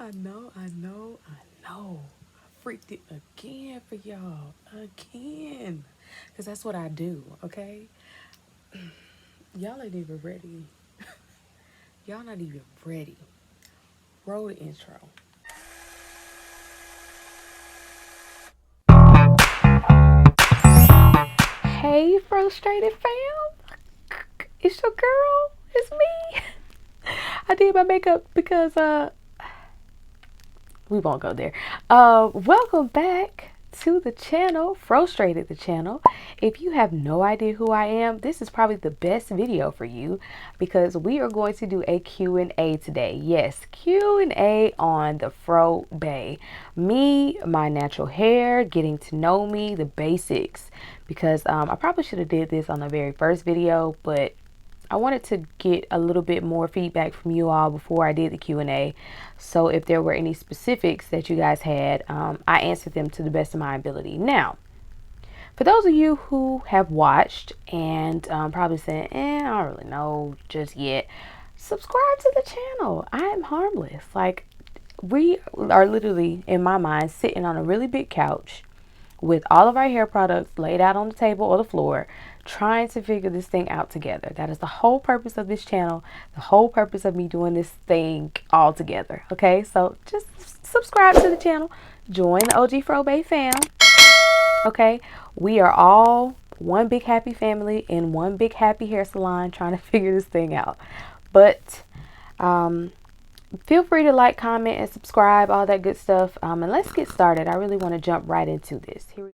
I freaked it again for y'all. Again. Because that's what I do, okay? Y'all ain't even ready. Y'all not even ready. Roll the intro. Hey, Frustrated fam. It's your girl. It's me. I did my makeup because we won't go there. Welcome back to the channel, FROstrated the Channel. If you have no idea who I am, this is probably the best video for you because we are going to do a Q&A today. Yes, Q&A on the Frobae. Me, my natural hair, getting to know me, the basics. Because I probably should have did this on the very first video, but I wanted to get a little bit more feedback from you all before I did the Q&A. So if there were any specifics that you guys had, I answered them to the best of my ability. Now, for those of you who have watched and probably saying, I don't really know just yet, subscribe to the channel. I am harmless. Like, we are literally, in my mind, sitting on a really big couch with all of our hair products laid out on the table or the floor, trying to figure this thing out together. That is the whole purpose of this channel, the whole purpose of me doing this thing all together. Okay, so just subscribe to the channel, join the OG Frobae fam. Okay, we are all one big happy family in one big happy hair salon trying to figure this thing out. But feel free to like, comment, and subscribe, all that good stuff. And let's get started. I really want to jump right into this. Here we go.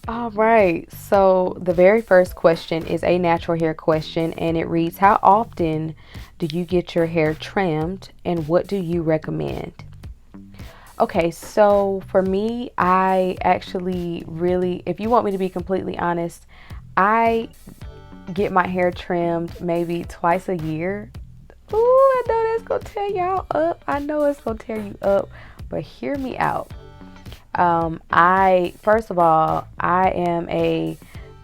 All right, so the very first question is a natural hair question, and it reads, how often do you get your hair trimmed, and what do you recommend? Okay, so for me, I actually really, if you want me to be completely honest, I get my hair trimmed maybe twice a year. Ooh, I know that's gonna tear y'all up. I know it's gonna tear you up, but hear me out. First of all, I am a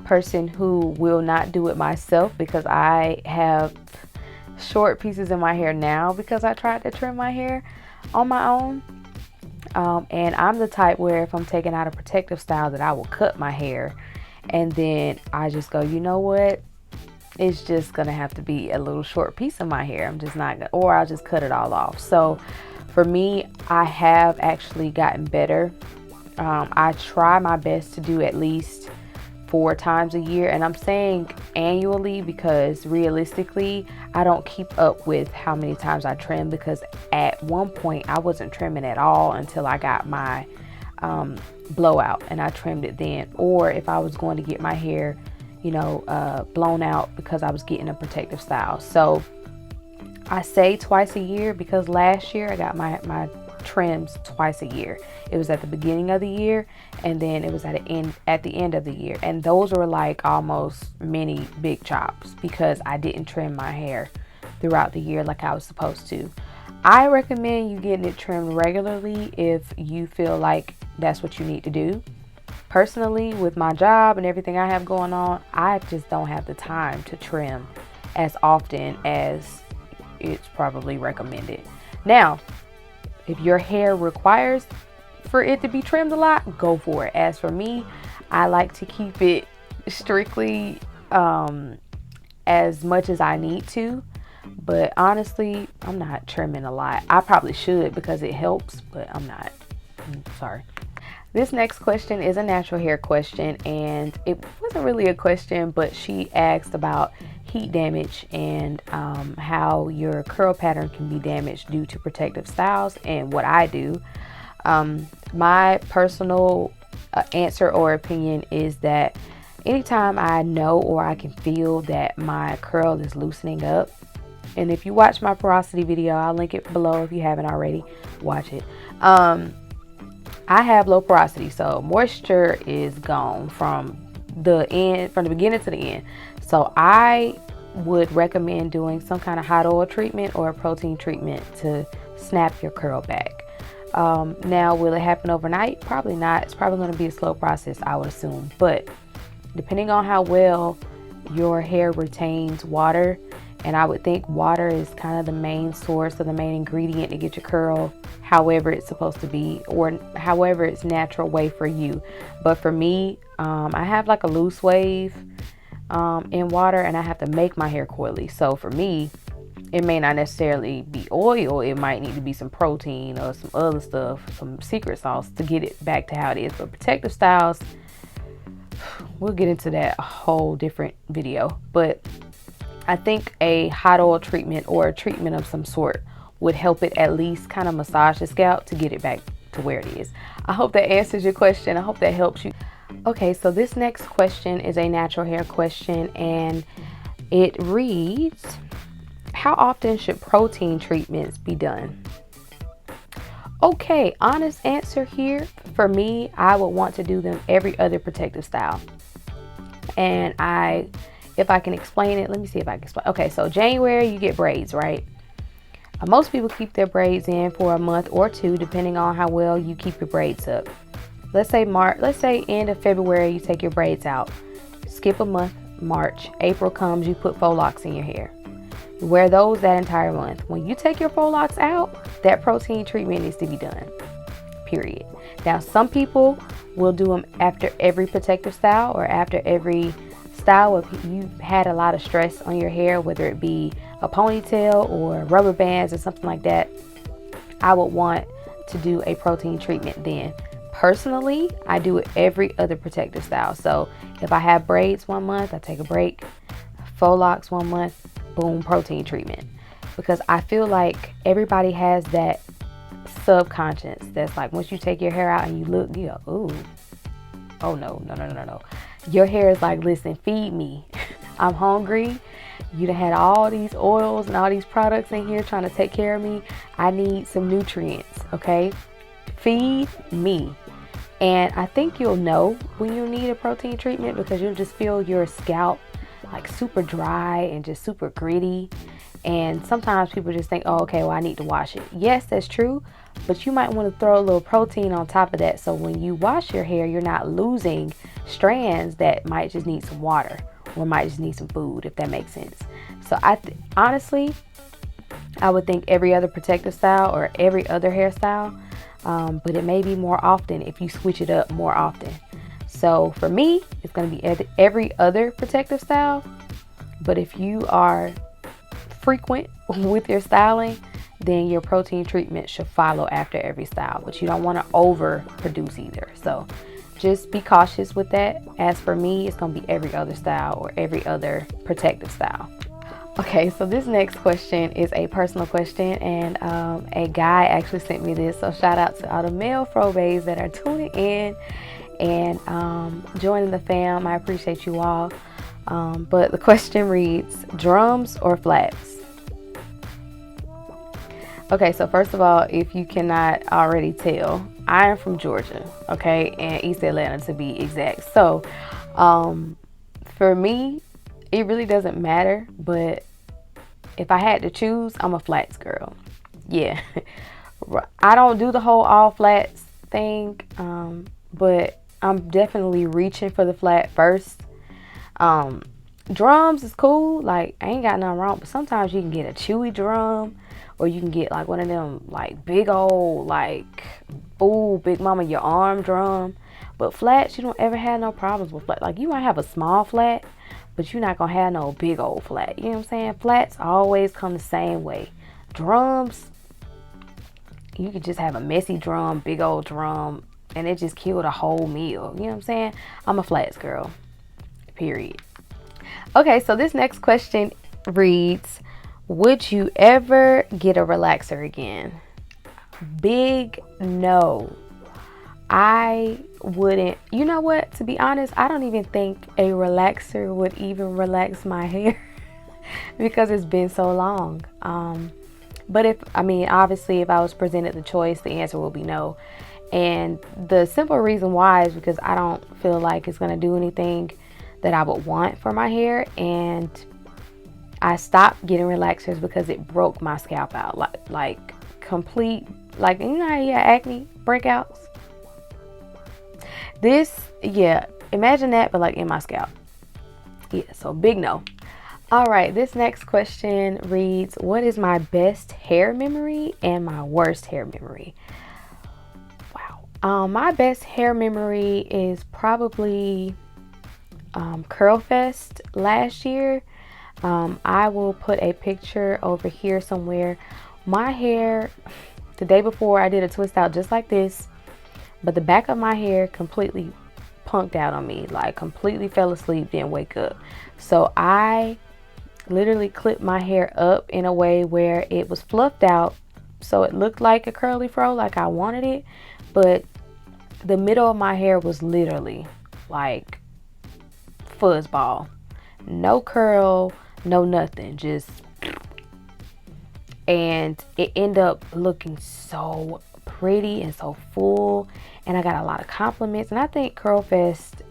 person who will not do it myself because I have short pieces in my hair now because I tried to trim my hair on my own. And I'm the type where if I'm taking out a protective style that I will cut my hair and then I just go, you know what? It's just gonna have to be a little short piece of my hair. I'm just not gonna, or I'll just cut it all off. So for me, I have actually gotten better. I try my best to do at least 4 times a year, and I'm saying annually because realistically I don't keep up with how many times I trim, because at one point I wasn't trimming at all until I got my blowout, and I trimmed it then. Or if I was going to get my hair, you know, blown out because I was getting a protective style. So I say twice a year because last year I got my trims twice a year. It was at the beginning of the year, and then it was at the end of the year, and those were like almost mini big chops because I didn't trim my hair throughout the year like I was supposed to. I recommend you getting it trimmed regularly if you feel like that's what you need to do. Personally, with my job and everything I have going on, I just don't have the time to trim as often as it's probably recommended. Now, if your hair requires for it to be trimmed a lot, go for it. As for me, I like to keep it strictly as much as I need to. But honestly, I'm not trimming a lot. I probably should because it helps, but I'm not. Sorry. This next question is a natural hair question, and it wasn't really a question, but she asked about heat damage and how your curl pattern can be damaged due to protective styles and what I do. My personal answer or opinion is that anytime I know or I can feel that my curl is loosening up, and if you watch my porosity video, I'll link it below if you haven't already, watch it. I have low porosity, so moisture is gone from the beginning to the end. So I would recommend doing some kind of hot oil treatment or a protein treatment to snap your curl back. Now, will it happen overnight? Probably not. It's probably going to be a slow process, I would assume. But depending on how well your hair retains water And I would think water is kind of the main source or the main ingredient to get your curl however it's supposed to be, or however it's natural way for you. But for me, I have like a loose wave in water, and I have to make my hair coily. So for me, it may not necessarily be oil. It might need to be some protein or some other stuff, some secret sauce to get it back to how it is. But protective styles, we'll get into that a whole different video. But I think a hot oil treatment or a treatment of some sort would help it at least kind of massage the scalp to get it back to where it is. I hope that answers your question. I hope that helps you. Okay, so this next question is a natural hair question, and it reads, how often should protein treatments be done? Okay, honest answer here. For me, I would want to do them every other protective style. And if I can explain it, let me see if I can explain. Okay, so January, you get braids, right? Most people keep their braids in for a month or two, depending on how well you keep your braids up. Let's say end of February, you take your braids out. Skip a month, March, April comes, you put faux locks in your hair. You wear those that entire month. When you take your faux locks out, that protein treatment needs to be done, period. Now, some people will do them after every protective style or after every style if you've had a lot of stress on your hair, whether it be a ponytail or rubber bands or something like that. I would want to do a protein treatment then. Personally, I do it every other protective style. So if I have braids one month, I take a break. Faux locks one month, boom, protein treatment. Because I feel like everybody has that subconscious that's like, once you take your hair out and you look, you go, ooh, oh no. Your hair is like, listen, feed me. I'm hungry. You done had all these oils and all these products in here trying to take care of me. I need some nutrients, okay? Feed me. And I think you'll know when you need a protein treatment, because you'll just feel your scalp like super dry and just super gritty. And sometimes people just think, oh, okay, well, I need to wash it. Yes, that's true. But you might want to throw a little protein on top of that. So when you wash your hair, you're not losing strands that might just need some water or might just need some food, if that makes sense. So honestly, I would think every other protective style or every other hairstyle. But it may be more often if you switch it up more often. So for me, it's going to be every other protective style. But if you are frequent with your styling, then your protein treatment should follow after every style. But you don't want to overproduce either. So just be cautious with that. As for me, it's going to be every other style or every other protective style. Okay, so this next question is a personal question, and a guy actually sent me this. So shout out to all the male Frobaes that are tuning in and joining the fam. I appreciate you all. But the question reads, drums or flats? Okay, so first of all, if you cannot already tell, I am from Georgia, okay, and East Atlanta to be exact. So for me, it really doesn't matter, but if I had to choose, I'm a flats girl. Yeah, I don't do the whole all flats thing, but I'm definitely reaching for the flat first. Drums is cool, like I ain't got nothing wrong, but sometimes you can get a chewy drum, or you can get like one of them like big old, like, ooh, big mama your arm drum. But flats, you don't ever have no problems with flat. Like, you might have a small flat, but you're not gonna have no big old flat. You know what I'm saying? Flats always come the same way. Drums, you could just have a messy drum, big old drum, and it just killed a whole meal. You know what I'm saying? I'm a flats girl, period. Okay, so this next question reads, would you ever get a relaxer again? Big no. I wouldn't. You know what? To be honest, I don't even think a relaxer would even relax my hair because it's been so long. But obviously, if I was presented the choice, the answer will be no. And the simple reason why is because I don't feel like it's going to do anything that I would want for my hair. And I stopped getting relaxers because it broke my scalp out. Like complete, like, you know how you have acne breakouts? Imagine that, but like in my scalp. Yeah, so big no. All right, this next question reads, what is my best hair memory and my worst hair memory? Wow. My best hair memory is probably Curl Fest last year. I will put a picture over here somewhere. My hair, the day before, I did a twist out just like this, but the back of my hair completely punked out on me, like completely fell asleep, didn't wake up. So I literally clipped my hair up in a way where it was fluffed out so it looked like a curly fro, like I wanted it, but the middle of my hair was literally like fuzzball. No curl, no nothing, just, and it ended up looking so pretty and so full, and I got a lot of compliments. And I think Curl Fest,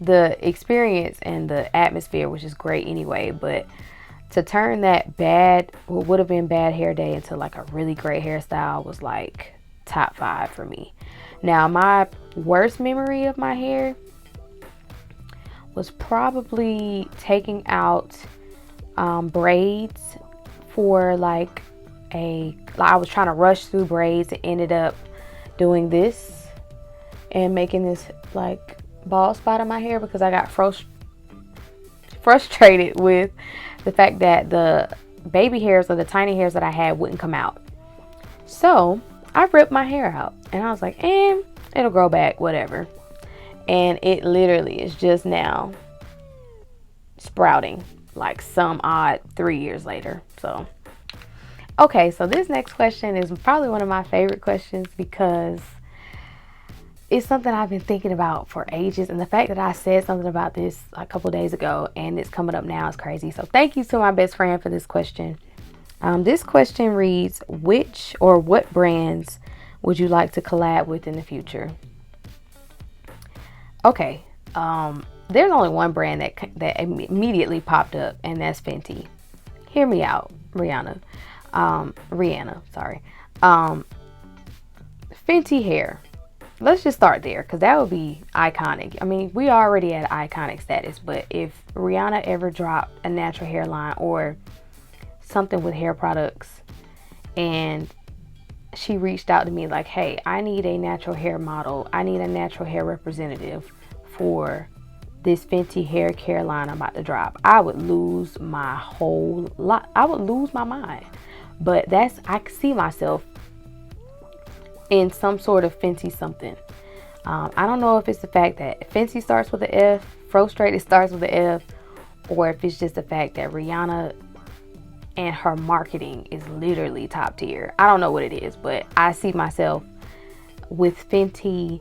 the experience and the atmosphere was just great anyway, but to turn that bad, what would have been bad hair day, into like a really great hairstyle was like top 5 for me. Now, my worst memory of my hair was probably taking out braids for like I was trying to rush through braids and ended up doing this and making this like bald spot on my hair because I got frustrated with the fact that the baby hairs or the tiny hairs that I had wouldn't come out. So I ripped my hair out and I was like, it'll grow back, whatever. And it literally is just now sprouting like some odd 3 years later. So okay, so this next question is probably one of my favorite questions because it's something I've been thinking about for ages, and the fact that I said something about this a couple days ago and it's coming up now is crazy. So thank you to my best friend for this question. This question reads, which or what brands would you like to collab with in the future? Okay, there's only one brand that immediately popped up, and that's Fenty. Hear me out, Rihanna, sorry. Fenty hair. Let's just start there because that would be iconic. I mean, we already at iconic status, but if Rihanna ever dropped a natural hairline or something with hair products and she reached out to me like, hey, I need a natural hair model, I need a natural hair representative for this Fenty hair care line I'm about to drop, I would lose my whole lot. I would lose my mind. But I see myself in some sort of Fenty something. I don't know if it's the fact that Fenty starts with an F, FROstrated starts with an F, or if it's just the fact that Rihanna and her marketing is literally top tier. I don't know what it is, but I see myself with Fenty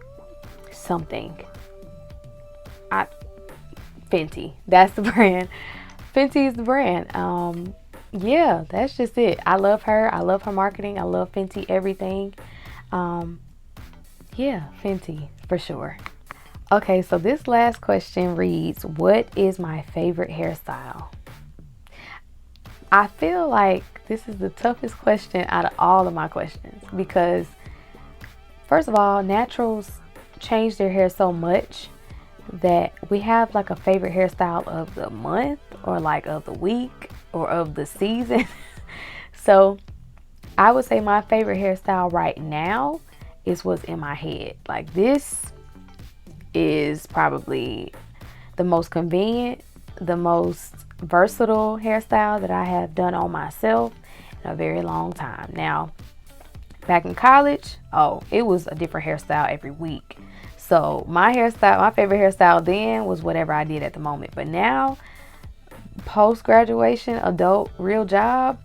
something. Fenty, that's the brand. Fenty is the brand. Yeah, that's just it. I love her. I love her marketing. I love Fenty everything. Yeah, Fenty for sure. Okay, so this last question reads, what is my favorite hairstyle? I feel like this is the toughest question out of all of my questions because, first of all, naturals change their hair so much that we have like a favorite hairstyle of the month or like of the week or of the season. So I would say my favorite hairstyle right now is what's in my head. Like, this is probably the most convenient, the most versatile hairstyle that I have done on myself in a very long time. Now, back in college, it was a different hairstyle every week. So my favorite hairstyle then was whatever I did at the moment. But now, post-graduation, adult, real job,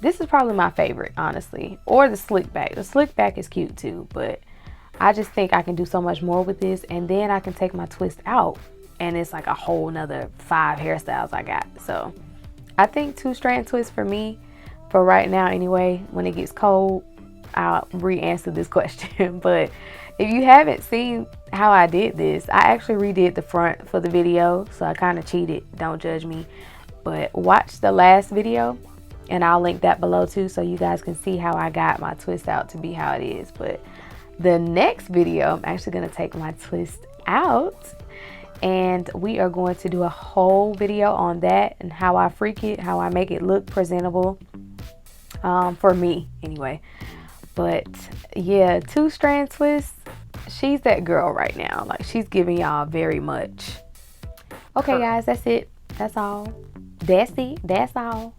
this is probably my favorite, honestly. Or the slick back. The slick back is cute too, but I just think I can do so much more with this, and then I can take my twist out and it's like a whole nother 5 hairstyles I got. So I think 2-strand twist for me, for right now anyway. When it gets cold, I'll re-answer this question. But if you haven't seen how I did this, I actually redid the front for the video, so I kind of cheated. Don't judge me. But watch the last video, and I'll link that below too, so you guys can see how I got my twist out to be how it is. But the next video, I'm actually going to take my twist out and we are going to do a whole video on that and how I freak it, how I make it look presentable, for me anyway. But yeah, 2-strand twists, she's that girl right now. Like, she's giving y'all very much. Okay guys, that's it. That's all. That's it. That's all.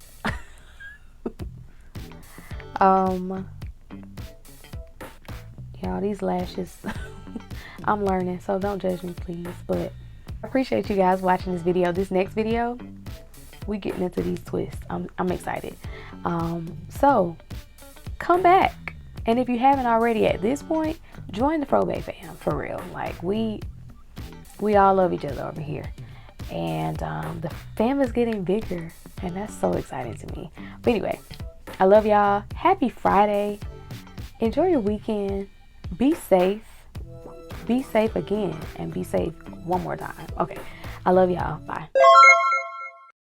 Y'all, these lashes, I'm learning, so don't judge me, please. But I appreciate you guys watching this video. This next video, we getting into these twists. I'm excited. So come back, and if you haven't already at this point, join the Frobae fam, for real. Like, we all love each other over here, and the fam is getting bigger, and that's so exciting to me. But anyway, I love y'all. Happy Friday. Enjoy your weekend. Be safe. Be safe again, and be safe one more time. Okay, I love y'all. Bye.